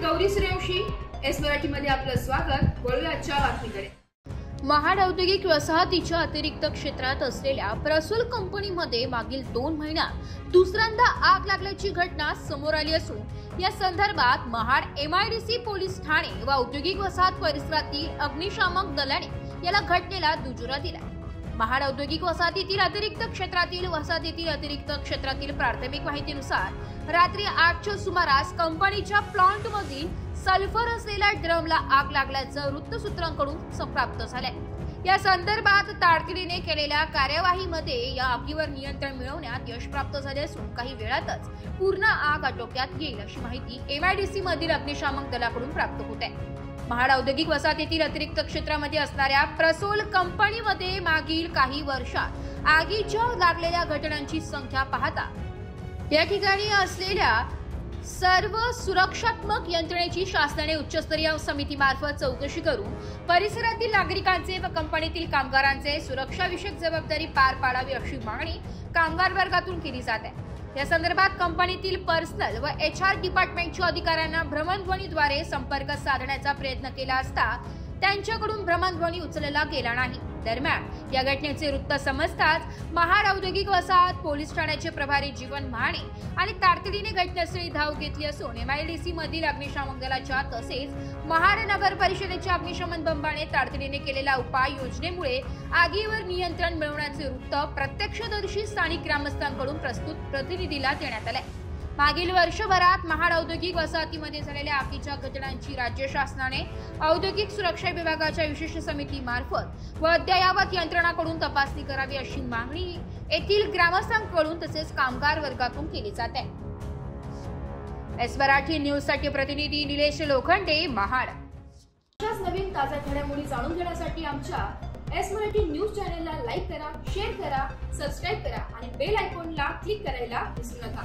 Gauri Suryavanshi, S Marathi मध्ये आपलं स्वागत। वळूया आजच्या बातमीकडे। महाड औद्योगिक वसाहतीच्या अतिरिक्त क्षेत्रात असलेल्या प्रसूल कंपनीमध्ये मागील 2 महिन्यात दुसऱ्यांदा आग लागल्याची घटना समोर आली असून या संदर्भात महाड एमआयडीसी पोलीस ठाणे व औद्योगिक वसाहत परिसरातील अग्निशामक दलाने याला घटनेला दुजोरा दिला। महाड औद्योगिक वसाहतीतील अतिरिक्त क्षेत्रातील प्राथमिक माहितीनुसार रात्री 8च्या सुमारास कंपनीच्या प्लांट मधील सल्फर असलेल्या ड्रमला आग लागल्याचं वृत्तसूत्रांकडून प्राप्त झालंय। या संदर्भात तातडीने केलेल्या कार्यवाहीमध्ये या आगीवर नियंत्रण मिळवण्यात यश प्राप्त झाले असून काही वेळातच पूर्ण आग आटोक्यात येईल अशी माहिती एमआयडीसी मधील अग्निशामक दलाकडून प्राप्त होत आहे। महाड औद्योगिक वसाहतीतील अतिरिक्त क्षेत्रामध्ये असणाऱ्या प्रसूल कंपनीमध्ये मागील काही वर्षात आगीच्या लागलेल्या घटनांची संख्या पाहता या ठिकाणी असलेल्या सर्व सुरक्षात्मक यंत्रणेची शासनाने उच्चस्तरीय समितीमार्फत चौकशी करून परिसरातील नागरिकांचे व कंपनीतील कामगारांचे सुरक्षाविषयक जबाबदारी पार पाडावी अशी मागणी कामगार वर्गातून केली जात आहे। या संदर्भात कंपनीतील पर्सनल व HR डिपार्टमेंटच्या अधिकाऱ्यांना भ्रमणध्वनीद्वारे संपर्क साधण्याचा प्रयत्न केला असता त्यांच्याकडून भ्रमणध्वनी उचलला गेला नाही। दरम्यान या घटनेचे वृत्त समजताच महाड औद्योगिक वसाहत पोलीस ठाण्याचे प्रभारी जीवन महाणे आणि तातडीने घटनास्थळी धाव घेतली असून एमआयडीसी मधील अग्निशामक दलाच्या तसेच महाड नगर परिषदेच्या अग्निशमन बंबाने तातडीने केलेल्या उपाय योजनेमुळे आगीवर नियंत्रण मिळवण्याचे वृत्त प्रत्यक्षदर्शी स्थानिक ग्रामस्थांकडून प्रतिनिधीला देण्यात आले। मागील वर्षभरात महाड औद्योगिक वसाहतीमध्ये झालेल्या आगीच्या घटनांची राज्य शासनाने औद्योगिक सुरक्षा विभागाच्या विशेष समितीमार्फत व अद्ययावत यंत्रणाकडून तपासणी करावी अशी मागणी येथील ग्रामस्थांकडून तसेच कामगार वर्गातून केली जाते। एस मराठी न्यूज साठी प्रतिनिधी निलेश लोखंडे, महाड। अशाच नवीन ताज्या घडामोडी जाणून घेण्यासाठी आमच्या एस मराठी न्यूज चॅनलला लाईक करा, शेअर करा, सबस्क्राइब करा आणि बेल आयकॉनला क्लिक करायला विसरू नका।